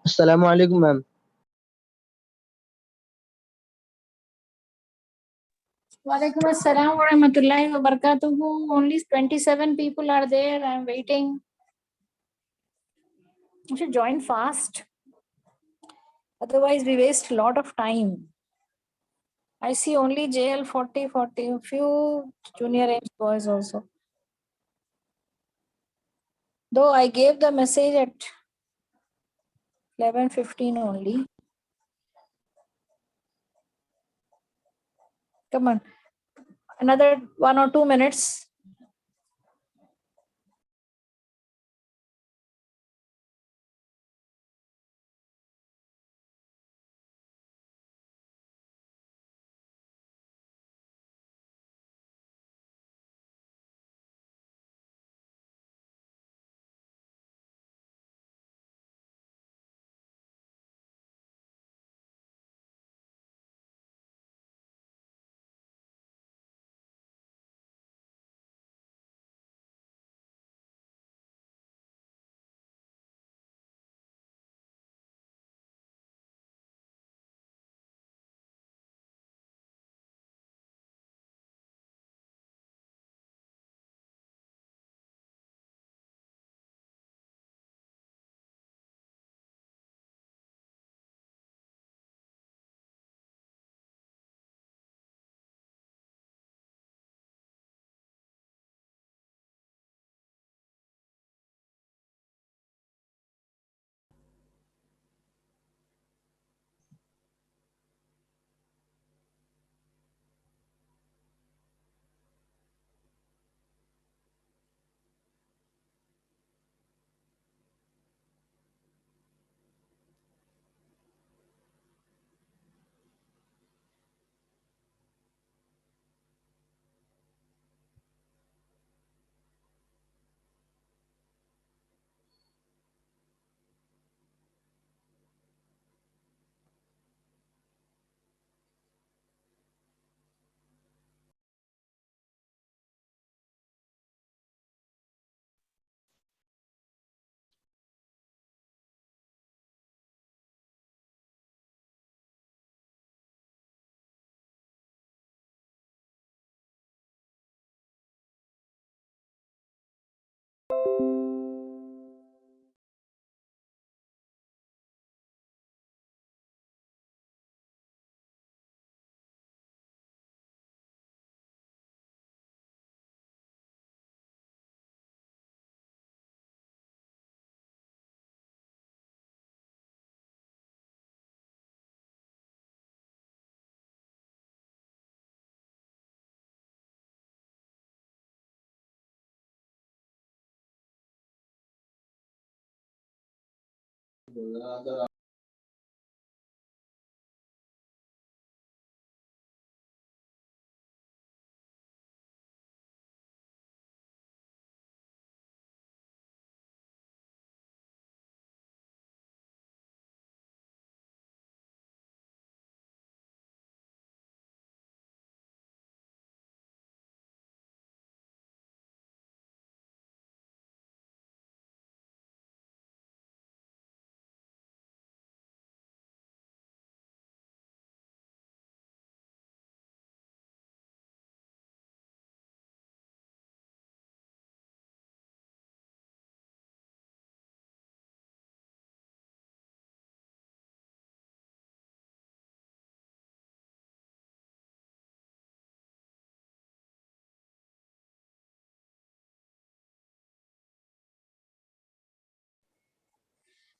Assalamu alaikum, ma'am. Walaikum assalam wa rahmatullahi wa barakatuhu. Only 27 people are there. I'm waiting. You should join fast. Otherwise, we waste a lot of time. I see only JL 40, a few junior age boys also. Though I gave the message at 11:15 only. Come on. Another 1 or 2 minutes.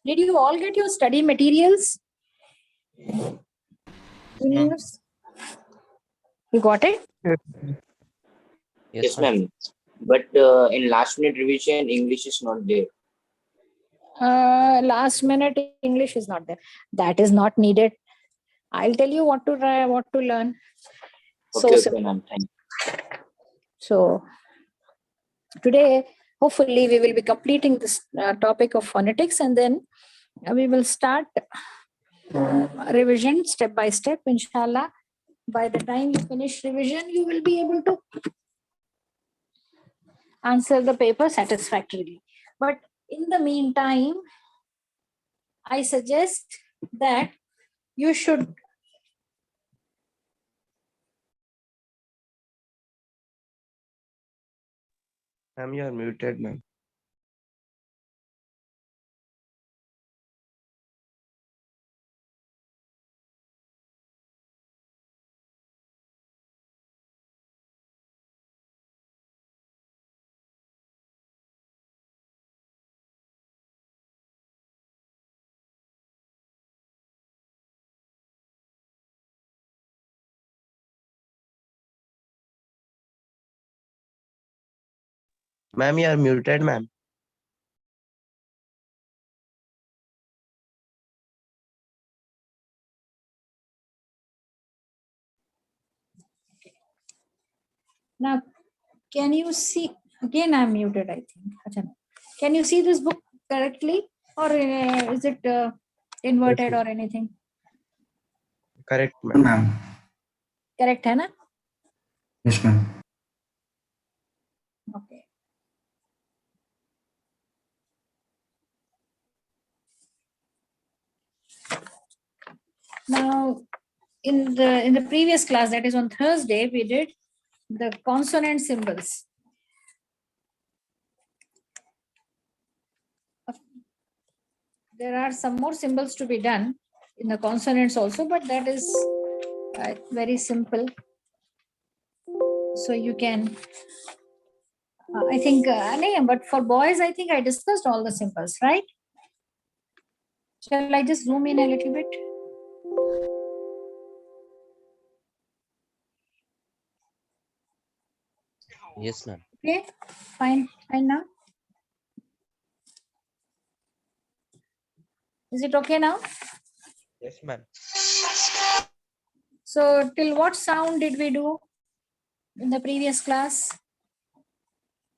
Did you all get your study materials? Juniors? You got it? Yes, ma'am. But in last minute revision, English is not there. Last minute English is not there. That is not needed. I'll tell you what to try, what to learn. Okay, ma'am. Thank you. So today, hopefully, we will be completing this topic of phonetics, and then we will start revision step by step, inshallah. By the time you finish revision, you will be able to answer the paper satisfactorily. But in the meantime, I suggest that you should Ma'am, you are muted, ma'am. Ma'am, you are muted, ma'am. now. Can you see? Again, I'm muted. I think. Acha, no. Can you see this book correctly, or is it inverted or anything? Correct, ma'am. Ma'am. Correct, है ना? Yes, ma'am. Okay. Now, in the previous class, that is on Thursday, we did the consonant symbols. There are some more symbols to be done in the consonants also, but that is very simple. So you can, I think, but for boys, I think I discussed all the symbols, right? Shall I just zoom in a little bit? Yes, ma'am. Okay, fine now. Is it okay now? Yes, ma'am. So till what sound did we do in the previous class?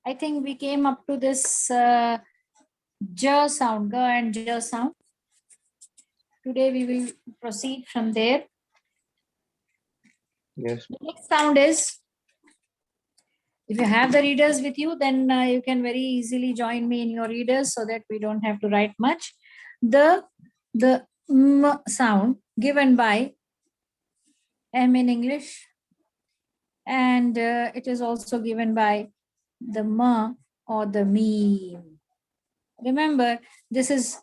I think we came up to this J sound, G and J sound. Today we will proceed from there. Yes. The next sound is, if you have the readers with you, then you can very easily join me in your readers so that we don't have to write much. The M sound given by M in English, and it is also given by the M or the Meme. Remember, this is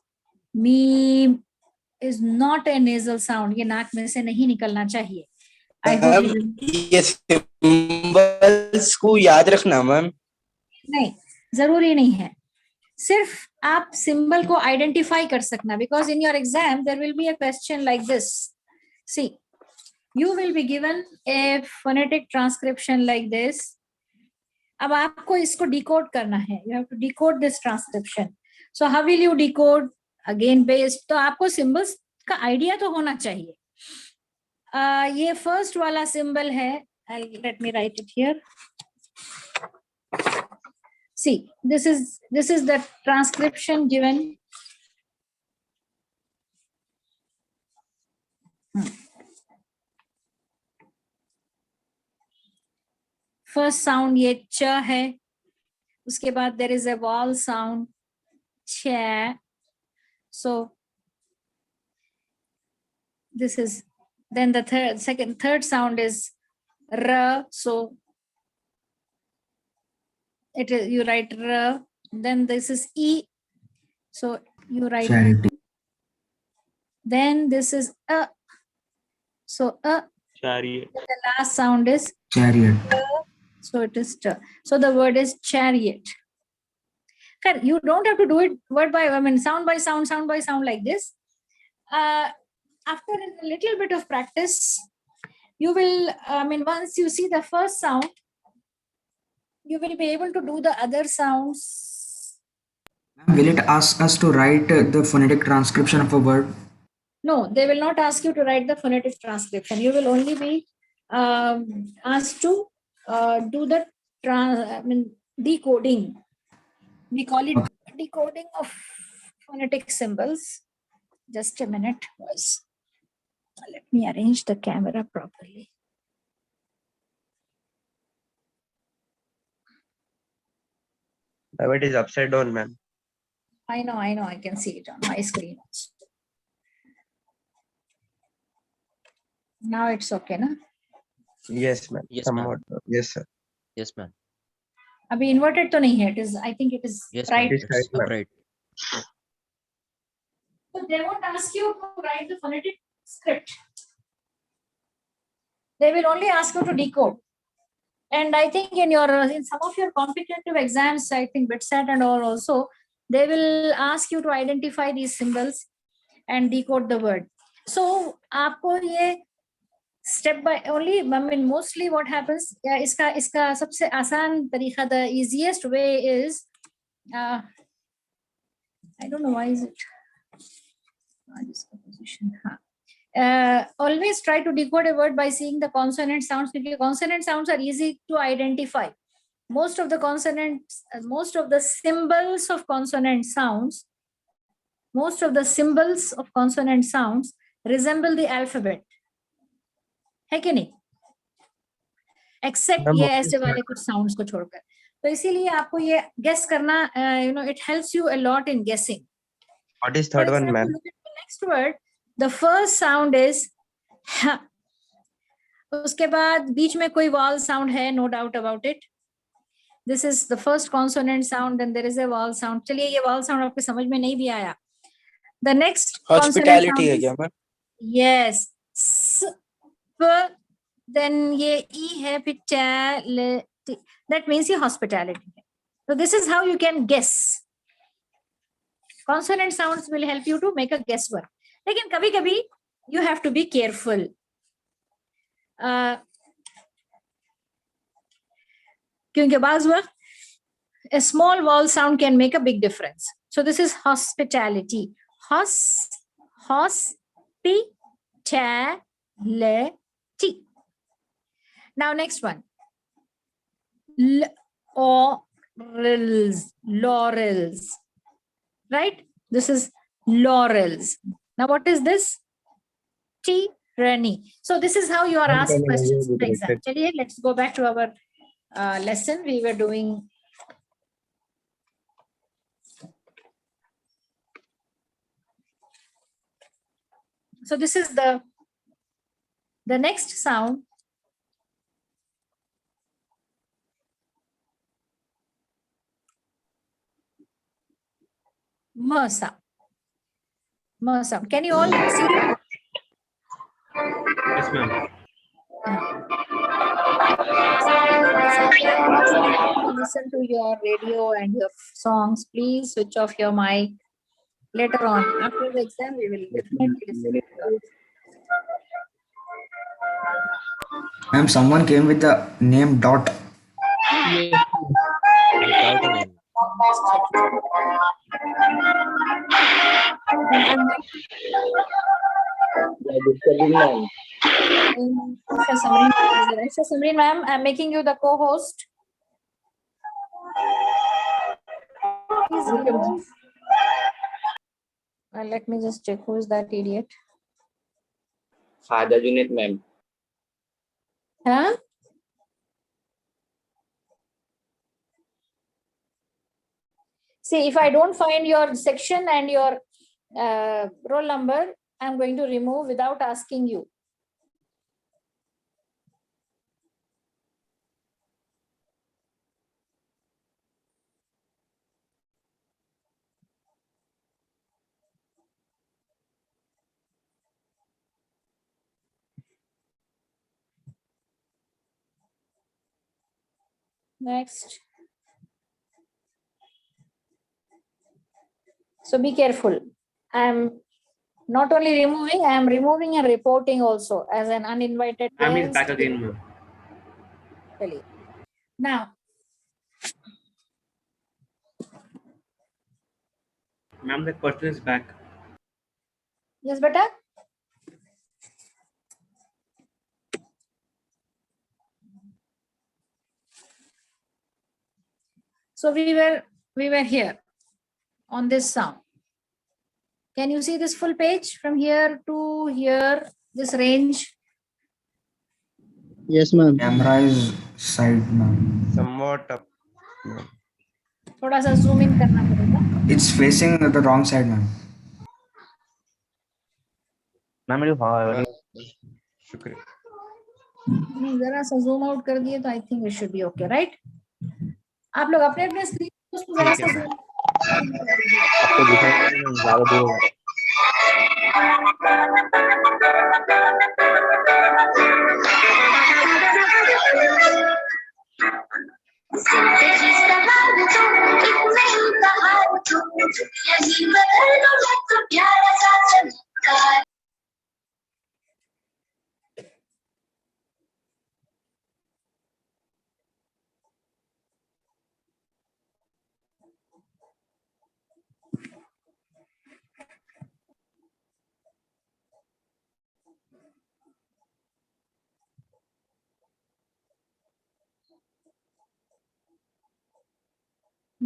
Meme is not a nasal sound. ये नाक में से नहीं निकलना चाहिए. I hope ये symbols को याद रखना मैम. नहीं, जरूरी नहीं है. सिर्फ आप सिंबल को आइडेंटिफाई कर सकना, because in your exam there will be a question like this. See, you will be given a phonetic transcription like this. अब आपको इसको डिकोड करना है. You have to decode this transcription. So how will you decode? Again based, तो आपको symbols का idea तो होना चाहिए. ये फर्स्ट वाला सिंबल है. Let me right it here. See, this is the transcription given. First sound ये च है. उसके बाद there is a vowel sound ch. So this is, then the third sound is r. So it is, you write r. Then this is e. So you write. Charity. Then this is a. So a. Chariot. The last sound is Chariot. so it is t. So the word is chariot. You don't have to do it word by, sound by sound like this. After a little bit of practice, you will, once you see the first sound, you will be able to do the other sounds. Will it ask us to write the phonetic transcription of a word? No, they will not ask you to write the phonetic transcription. You will only be asked to do the decoding. We call it decoding of phonetic symbols. Just a minute, boys. Let me arrange the camera properly. It is upside down, ma'am. I know, I can see it on my screen also. Now it's okay, na? Yes, ma'am. Yes, ma'am. Somewhat. Yes, sir. Yes, ma'am. Abhi inverted to nahi hai. It is, I think it is Yes, right. ma'am. It's right, It's ma'am. upright. So they won't ask you to write the phonetic script. They will only ask you to decode. And I think in some of your competitive exams, I think BITSAT and all also, they will ask you to identify these symbols and decode the word. So आपको ये step by only, I mean, mostly what happens, इसका सबसे आसान तरीका, the easiest way is, I don't know why is it, position, always try to decode a word by seeing the consonant sounds, because consonant sounds are easy to identify. Most of the consonants, most of the symbols of consonant sounds, resemble the alphabet. है कि नहीं? Except Ma'am, ये what is ऐसे वाले कुछ sounds को छोड़कर. तो इसीलिए आपको ये guess करना, it helps you a lot in guessing. What is For third one, example, ma'am? look at the next word. The first sound is ha. उसके बाद बीच में कोई vowel sound है, no doubt about it. This is the first consonant sound, then there is a vowel sound. चलिए ये vowel sound आपके समझ में नहीं भी आया. The next consonant Hospitality है sound क्या is, ma'am? yes, s, p, then ये e है, फिर cha, le, t. That means ये hospitality है. So this is how you can guess. Consonant sounds will help you to make a guesswork. लेकिन कभी-कभी you have to be careful. क्योंकि बाज़ वक्त a small vowel sound can make a big difference. So this is hospitality. Hospitality. Now next one. Laurels. Right? This is laurels. Now what is this? Tyranny. So this is how you are asked questions in the exam. Chaliye, let's go back to our lesson. We were doing so this is the next sound. M sound. M sound. Can you all see it? Yes, ma'am. Listen to your radio and your songs. Please switch off your mic. Later on, after the exam, we will definitely listen to you. Ma'am, someone came with the name Dot. Without a name. Aisha Samreen ma'am, I'm making you the co-host. Please remove. Let me just check who is that idiot. Father Junaid ma'am. Huh? See, if I don't find your section and your roll number, I'm going to remove without asking you. Next. So be careful. I'm not only removing, I am removing and reporting also as an uninvited Ma'am is guest. back again, ma'am. Now, Ma'am, that person is back. yes, beta. So we were here on this sound. Can you see this full page from here to here, this range? Yes, ma'am. Camera is side, ma'am. Somewhat up. ma'am. थोड़ा सा zoom in करना पड़ेगा. It's facing the wrong side, ma'am. Ma'am, शुक्रिया. जरा सा zoom out कर दिए तो I think it should be okay, right? आप लोग अपने अपने स्क्रीन उसको जरा सा zoom कर दीजिए। आपको दिखाई नहीं है, ज्यादा दूर है. जिंदगी सवार तो इतना ही बहार तो यही बदल दो मैं तो प्यारा सा चमत्कार.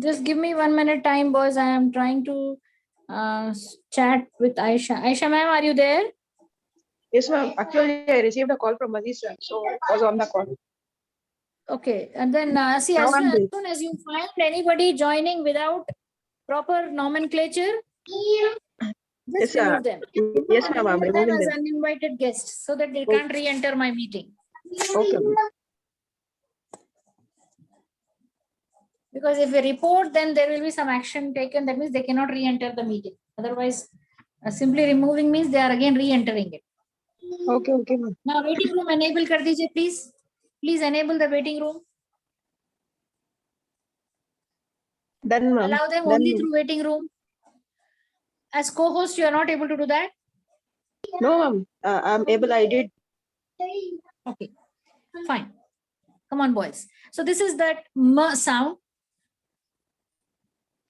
Just give me 1 minute time, boys. I am trying to chat with Aisha. Aisha ma'am, are you there? Yes, ma'am. Actually, I received a call from Aziz, sir, so I was on the call. Okay, and then see, No, as I'm good. soon as you find anybody joining without proper nomenclature, just Yes, sir. remove them. Yes, ma'am. I'm Remove them removing as them. uninvited guests so that they can't re-enter my meeting. Okay, ma'am. Because if we report, then there will be some action taken. That means they cannot re-enter the meeting. Otherwise, simply removing means they are again re-entering it. Okay, okay, ma'am. Now, waiting room enable kar dijiye, please. Please enable the waiting room. Done, ma'am. Allow them Done, only ma'am. through waiting room. As co-host, you are not able to do that. No, ma'am. I'm able. I did. Okay, fine. Come on, boys. So this is that m sound.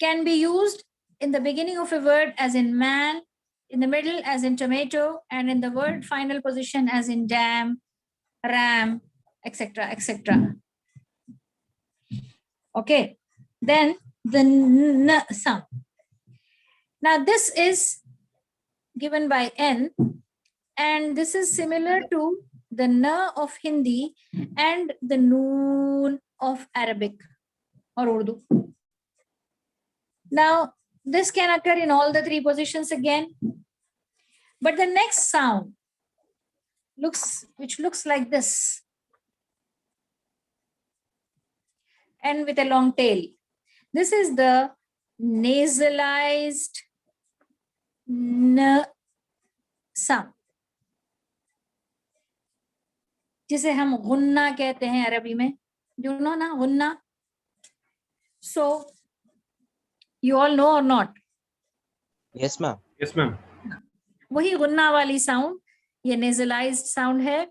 Can be used in the beginning of a word as in man, in the middle as in tomato, and in the word final position as in dam, ram, etc., etc. Okay. Then the n sound. Now this is given by n, and this is similar to the n of Hindi and the noon of Arabic or Urdu. Now, this can occur in all the three positions again. But the next sound which looks like this, and with a long tail. This is the nasalized n sound, जिसे हम गुन्ना कहते हैं अरबी में. You know ना गुन्ना? So, you all know or not? Yes, ma'am. Yes, ma'am. वही गुन्ना वाली साउंड, ये nasalized sound है.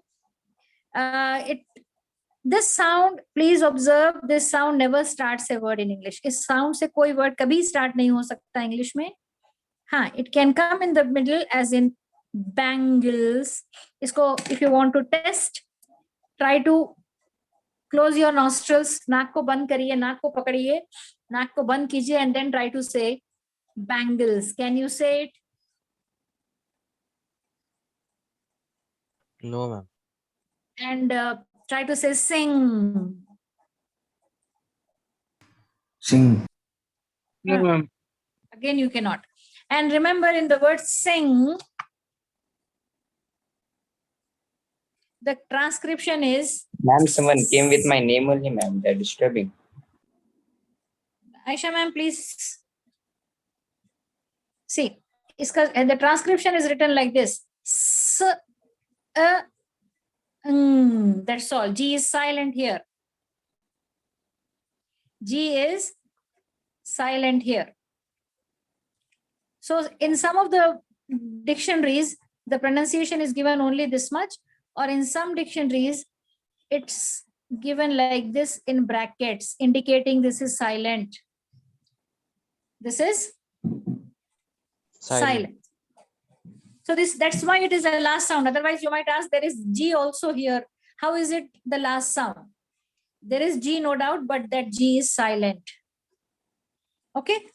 This sound, please observe, this sound never starts a word in English. इस sound से कोई word कभी start नहीं हो सकता English में. हाँ, it can come in the middle as in bangles. इसको, if you want to test, try to close your nostrils. नाक को बंद करिए, नाक को पकड़िए, नाक को बंद कीजिए, and then try to say bangles. Can you say it? No, ma'am. And try to say sing. Sing. No, ma'am. Again, you cannot. And remember, in the word sing, the transcription is, Ma'am, someone came with my name only, ma'am. They're disturbing. Aisha ma'am, please. See, the transcription is written like this. That's all. G is silent here. G is silent here. So in some of the dictionaries, the pronunciation is given only this much, or in some dictionaries, it's given like this in brackets, indicating this is silent. This is silent. So that's why it is the last sound. Otherwise, you might ask, there is G also here. How is it the last sound? There is G, no doubt, but that G is silent. Okay.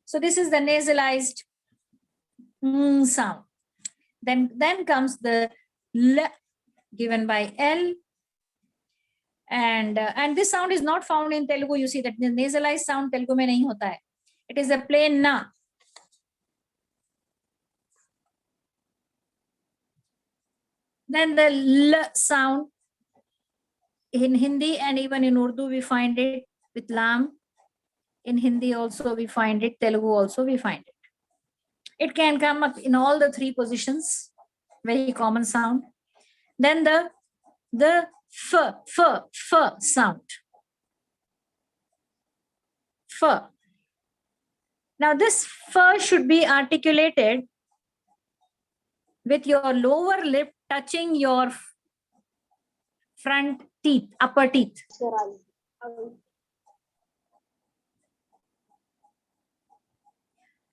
So this is the nasalized sound. Then comes the L given by L. And this sound is not found in Telugu. You see that the nasalized sound Telugu mein nahi hota hai. It is a plain na. Then the L sound in Hindi and even in Urdu we find it with lam. In Hindi also we find it, Telugu also we find it. It can come up in all the three positions, very common sound. Then the f sound. F. Now this f should be articulated with your lower lip touching your front teeth, upper teeth.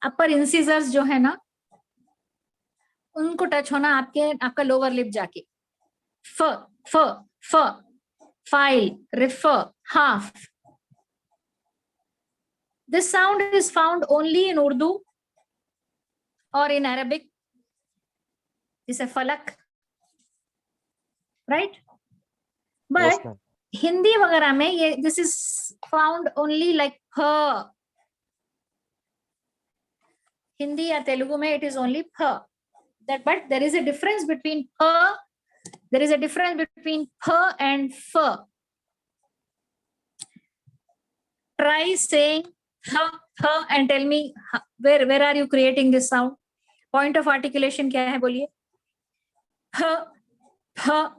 Upper incisors जो है ना, उनको touch होना आपका lower lip जाके. फ फ फ file, refer, half. This sound is found only in Urdu or in Arabic. This is falak, right? But Yes, ma'am. Hindi वगैरह में ये this is found only like ph. Hindi या तेलुगु में it is only ph. That, but there is a difference between ph. There is a difference between ph and f. Try saying ph and tell me where are you creating this sound? Point of articulation क्या है बोलिए? Ph, ph,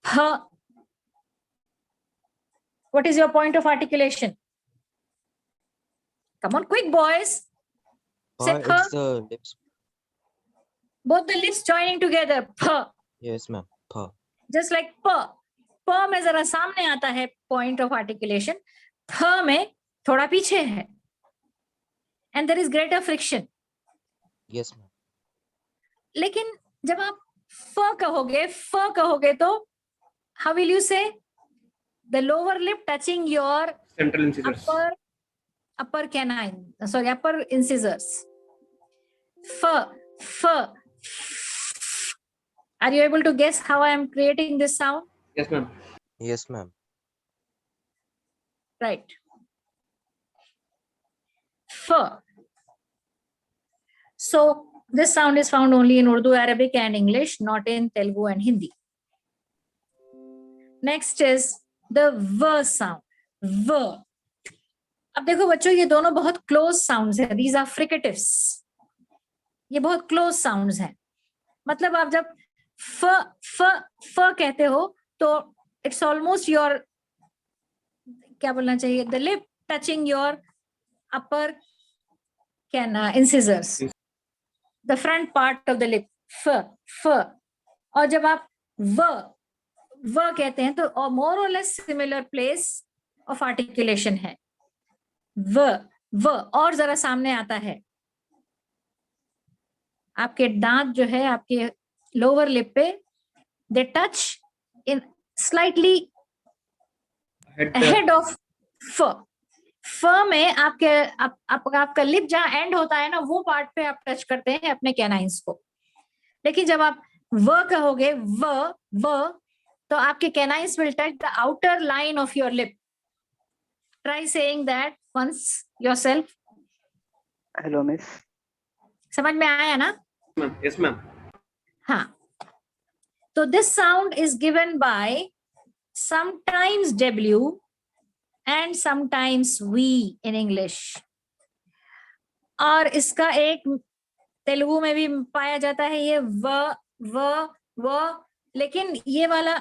ph. What is your point of articulation? Come on, quick, boys. Say ph. It's the lips. Both the lips joining together. Ph. Yes, ma'am. Pa. Just like p. P में जरा सामने आता है point of articulation. th में थोड़ा पीछे है. And there is greater friction. Yes, ma'am. लेकिन जब आप f कहोगे तो how will you say? The lower lip touching your Central incisors. upper canine. Sorry, upper incisors. F. Are you able to guess how I am creating this sound? Yes, ma'am. Yes, ma'am. Right. F. So this sound is found only in Urdu, Arabic and English, not in Telugu and Hindi. Next is the V sound. V. अब देखो बच्चों, ये दोनों बहुत close sounds हैं. These are fricatives. ये बहुत close sounds हैं. मतलब आप जब फ कहते हो तो it's almost your, क्या बोलना चाहिए, the lip touching your upper incisors, the front part of the lip. f. और जब आप v कहते हैं तो more or less similar place of articulation है. v और जरा सामने आता है. आपके दांत जो है आपके लोअर लिप पे, they touch in slightly ahead of f. फ में आपका लिप जहां एंड होता है ना, वो पार्ट पे आप टच करते हैं अपने कैनाइंस को. लेकिन जब आप व कहोगे व तो आपके canines will touch the outer line of your lip. Try saying that once yourself. Hello miss. समझ में आया ना? Yes, ma'am. हाँ. तो this sound is given by sometimes W and sometimes V in English. और इसका एक तेलुगु में भी पाया जाता है ये व, लेकिन ये वाला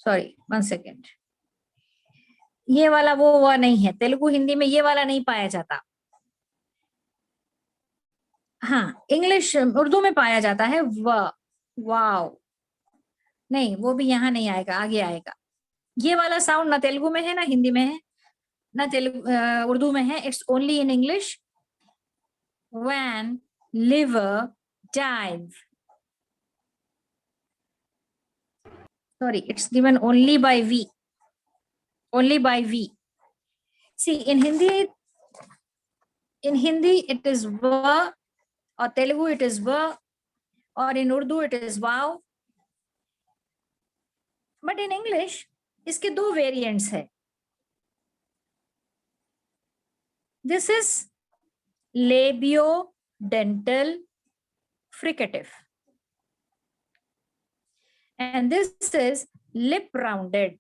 सॉरी 1 सेकेंड, ये वाला वो नहीं है. तेलुगु हिंदी में ये वाला नहीं पाया जाता. हाँ, इंग्लिश उर्दू में पाया जाता है वाव. नहीं, वो भी यहाँ नहीं आएगा, आगे आएगा. ये वाला साउंड ना तेलुगु में है ना हिंदी में है ना उर्दू में है. It's only in English. When liver dive. Sorry, it's given only by V. Only by V. See, in Hindi it is va, or Telugu it is va, or in Urdu it is wow. But in English, इसके दो variants है. This is labiodental fricative. and this is lip rounded.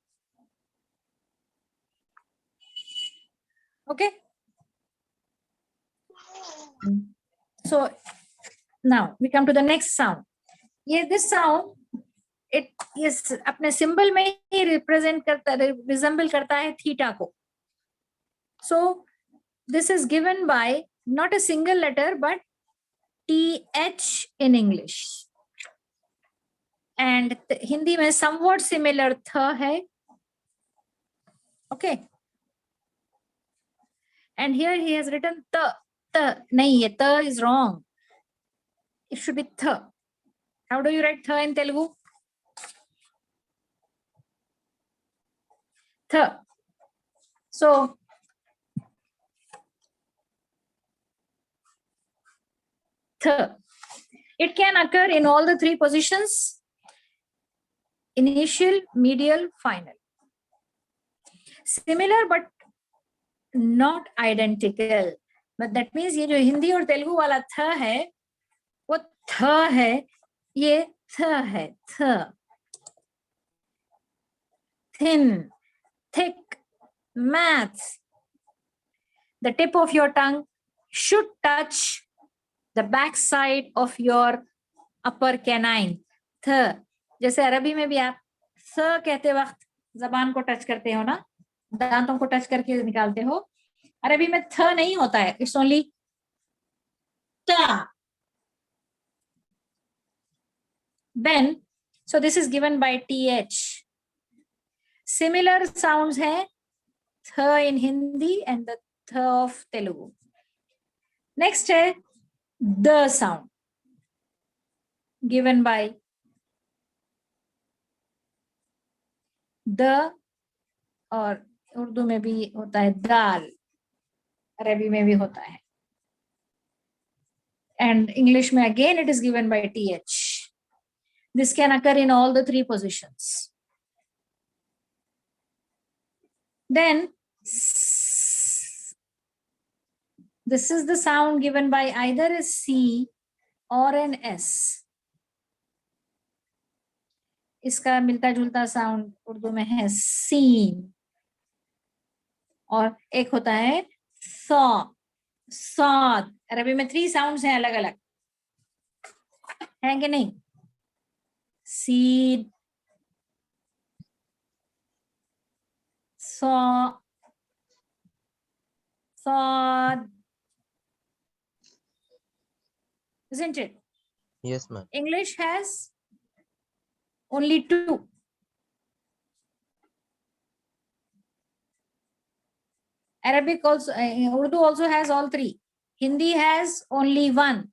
Okay. So now we come to the next sound. Yeah, this sound, it is अपने symbol में ही represent करता, resemble करता है theta को. So this is given by not a single letter but TH in English. And Hindi में somewhat similar th है. Okay. And here he has written th. Nahi, ye th is wrong. It should be th. How do you write th in Telugu? Th. So th. It can occur in all the three positions: initial, medial, final. Similar but not identical. But that means ये जो हिंदी और तेलुगु वाला थ है वो थ है, ये थ है, थ. Thin, thick, maths. The tip of your tongue should touch the back side of your upper canine. th. जैसे अरबी में भी आप थ कहते वक्त जबान को टच करते हो ना, दांतों को टच करके निकालते हो. अरबी में थ नहीं होता है, इट्स ओनली ता. Then, so this is given by th. Similar sounds हैं th in Hindi and the th of Telugu. Next है the sound given by the, और उर्दू में भी होता है दाल, अरबी में भी होता है, and English में again it is given by th. This can occur in all the three positions. Then this is the sound given by either a C or an S. इसका मिलता जुलता साउंड उर्दू में है सीन, और एक होता है सौ, सौद. अरबी में 3 साउंड्स हैं अलग अलग, हैं कि नहीं? सीड, सौ, Saud. Isn't it? Yes, ma'am. English has only 2. Arabic also, Urdu also has all 3. Hindi has only 1.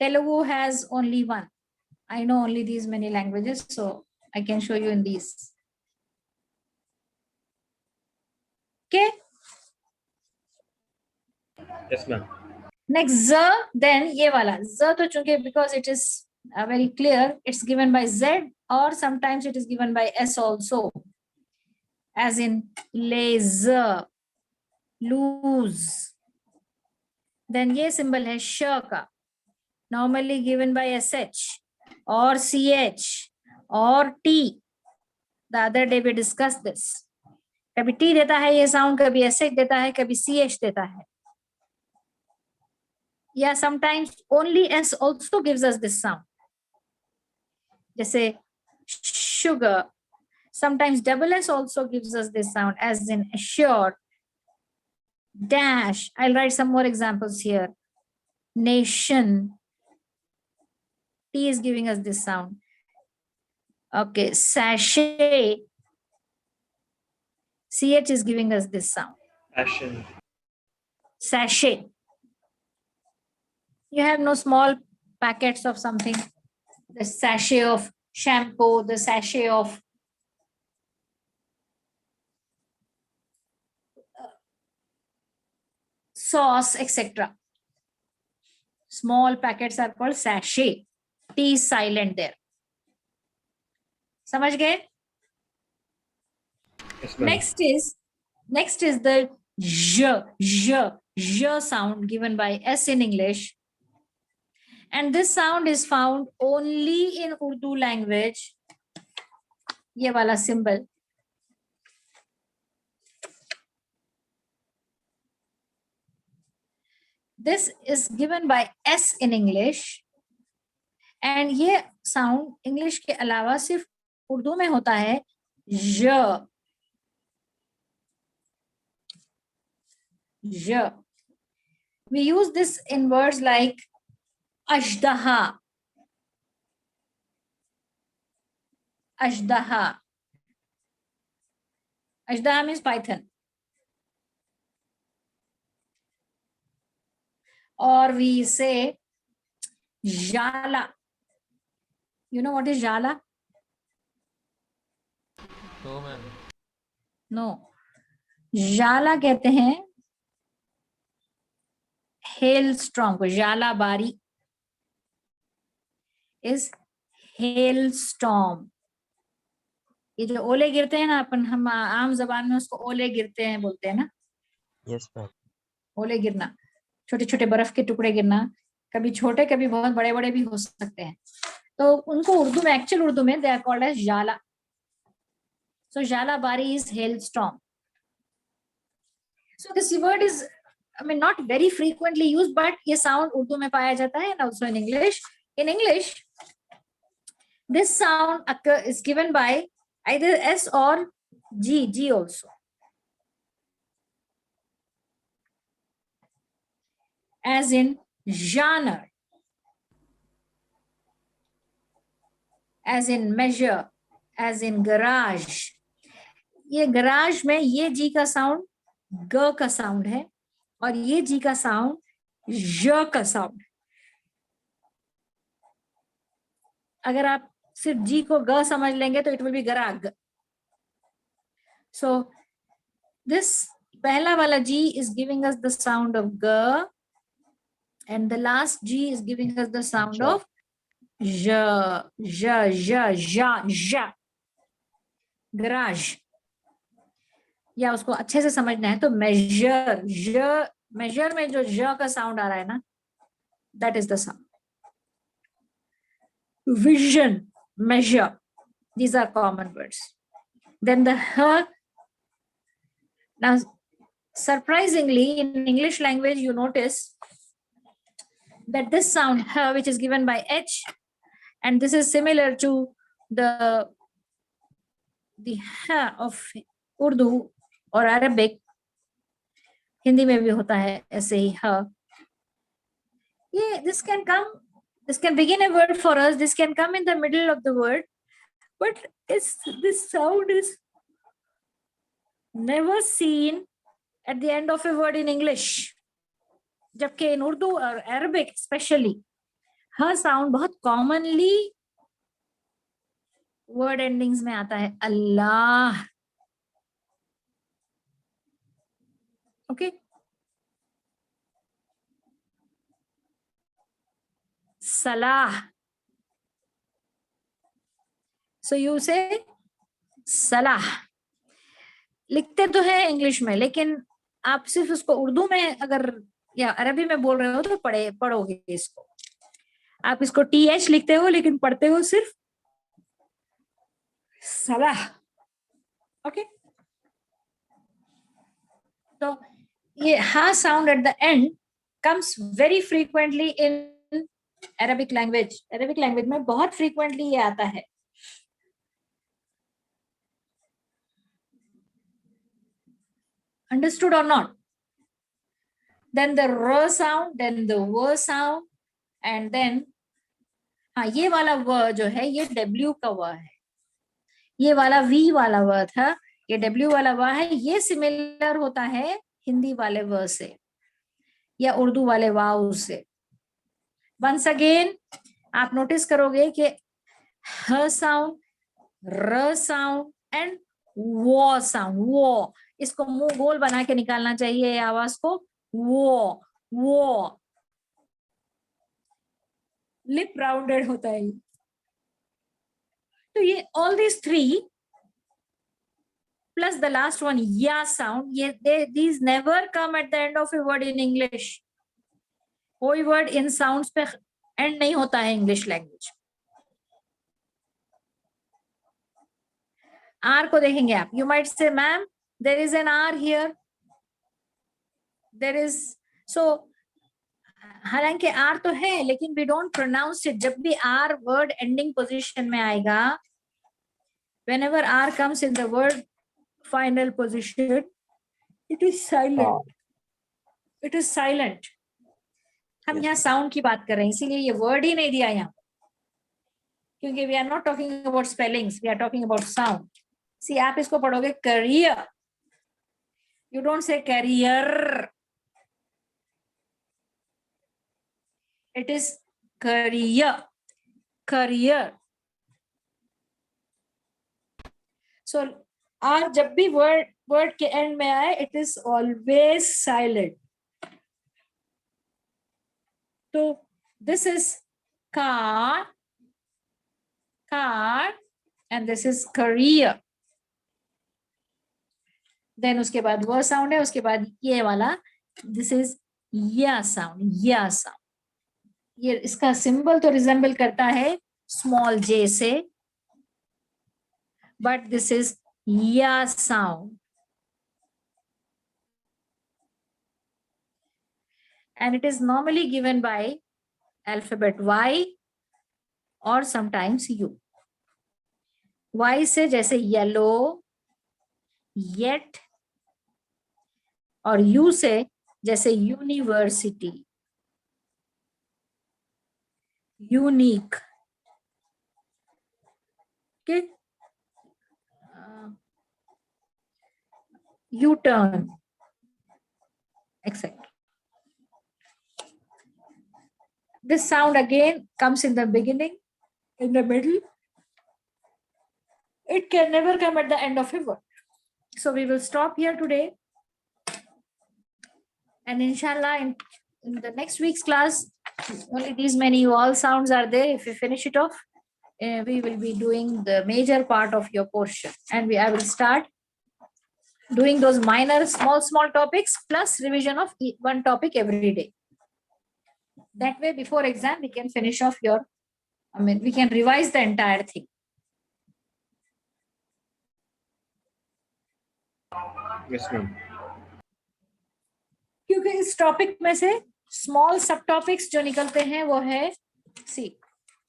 Telugu has only 1. I know only these many languages, so I can show you in these. Okay. Yes, ma'am. Next, z, then ye wala. Z to chunke because it is very clear, it's given by Z, or sometimes it is given by S also, as in laser, lose. Then ye symbol hai sh ka, normally given by SH or CH or T. The other day we discussed this. कभी T देता है ये sound, कभी SH देता है, कभी CH देता है. Yeah, sometimes only S also gives us this sound. जैसे sugar. Sometimes double S also gives us this sound, as in assured, dash. I'll write some more examples here. Nation. T is giving us this sound. Okay, sachet. CH is giving us this sound. Passion. Sachet. You have no small packets of something. The sachet of shampoo, the sachet of sauce, etc. Small packets are called sachet. T is silent there. समझ गए? Yes, ma'am. Next is the j sound given by S in English. And this sound is found only in Urdu language ये वाला symbol, this is given by S in English, and ये sound English के अलावा सिर्फ उर्दू में होता है ज। j. We use this in words like ashdaha. Ashdaha. Ashdaha means python. Or we say jala. You know what is jala? No, ma'am. No. jala कहते हैं हेल स्टॉर्म को। जाला बारी इज हेल स्टॉर्म। ये जो ओले गिरते हैं ना, अपन हम आम जबान में उसको ओले गिरते हैं बोलते हैं ना। Yes, ma'am. ओले गिरना, छोटे छोटे बर्फ के टुकड़े गिरना, कभी छोटे कभी बहुत बड़े बड़े भी हो सकते हैं। तो उनको उर्दू में, एक्चुअल उर्दू में दे आर कॉल्ड एज जाला। सो जाला बारी is hello storm. So this word is, I mean, not very frequently used, but ये sound उर्दू में पाया जाता है and also in English. In English, this sound is given by either S or G also. As in genre, as in measure, as in garage. ये garage में ये G का sound ग का sound है और ये जी का साउंड ज का साउंड। अगर आप सिर्फ जी को ग समझ लेंगे तो it will be garage. So this पहला वाला G is giving us the sound of ग and the last G is giving us the sound of ज। ज ज ज गराज। या उसको अच्छे से समझना है तो मेजर, मेजर में जो ज का साउंड आ रहा है ना, that is the sound. Vision, measure, these are common words. Then the h. Now surprisingly in English language you notice that this sound h, which is given by h, and this is similar to the h of Urdu और Arabic, Hindi में भी होता है ऐसे ही ह। ये this can begin a word for us, this can come in the middle of the word, but this sound is never seen at the end of a word in English. जबकि in Urdu और Arabic especially ह sound बहुत commonly word endings में आता है। अल्लाह, okay, salah. So you say salah. लिखते तो है इंग्लिश में, लेकिन आप सिर्फ उसको उर्दू में अगर या अरबी में बोल रहे हो तो पढ़ोगे इसको। आप इसको TH लिखते हो लेकिन पढ़ते हो सिर्फ सलाह। ओके, तो ये हा sound at the end comes very frequently in Arabic language. Arabic language में बहुत frequently ये आता है। Understood or not? Then the r sound, then the w sound, and then हाँ, ये वाला w जो है ये W का w है। ये वाला V वाला w था, ये W वाला w है। ये सिमिलर होता है हिंदी वाले w से या उर्दू वाले वाव से। वंस अगेन आप नोटिस करोगे कि ह साउंड, र साउंड एंड वो साउंड, वो, इसको मुंह गोल बना के निकालना चाहिए आवाज को, वो लिप राउंडेड होता है। तो ये all this three plus the last one या साउंड, ये these never come at the end of a word in English. कोई वर्ड इन साउंड्स पे एंड नहीं होता है इंग्लिश लैंग्वेज। R को देखेंगे आप. You might say, ma'am, there is an R here. There is, so हालांकि R तो है लेकिन we don't pronounce it. जब भी R word ending position में आएगा, whenever R comes in the word final position, it is silent. It is silent. हम यहाँ sound की बात कर रहे हैं, इसीलिए ये word ही नहीं दिया यहाँ, क्योंकि we are not talking about spellings, we are talking about sound. See, आप इसको पढ़ोगे career. You don't say career. It is career. Career. So, R जब भी word के end में आए, it is always silent. So, this is car, and this is career. Then उसके बाद वो sound है, उसके बाद ये वाला, this is या sound, या sound. ये इसका symbol तो resemble करता है small j से, but this is ya sound. And it is normally given by alphabet Y or sometimes U. Y से जैसे yellow, yet, और U से जैसे university, unique. Okay. U-turn, etc. This sound again comes in the beginning, in the middle. It can never come at the end of a word. So we will stop here today. And inshallah, in the next week's class, only these many vowel sounds are there. If we finish it off, we will be doing the major part of your portion. And I will start doing those minor, small topics plus revision of one topic every day. That way, before exam, we can finish off we can revise the entire thing. Yes, ma'am. क्योंकि इस topic में से small सब topics जो निकलते हैं वो है, see,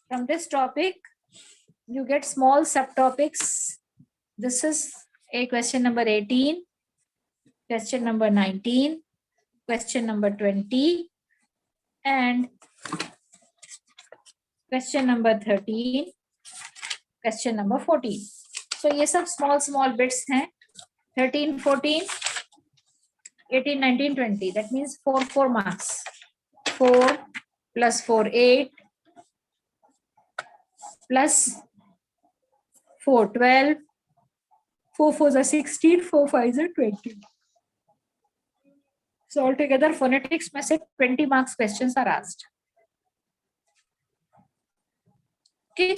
from this topic you get small subtopics. This is a question number 18, question number 19, question number 20, and question number 13, question number 14. So ये सब small bits हैं. 13, 14, 18, 19, 20. That means 4 marks. 4 plus 4, 8, plus 4, 12, 4 4s are 16, 4 5s are 20. So altogether phonetics में से 20 marks questions are asked. Okay.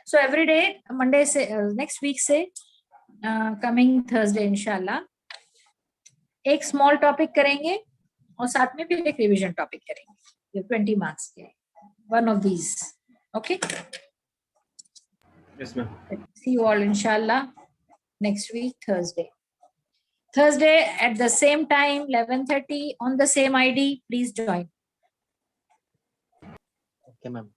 So every day, Monday से next week से coming Thursday इंशाल्लाह एक small topic करेंगे और साथ में फिर एक रिवीजन टॉपिक करेंगे, 20 मार्क्स के, one of these. Okay, Yes, ma'am. see you all inshallah next week Thursday at the same time 11:30 on the same ID. Please join. Okay, ma'am.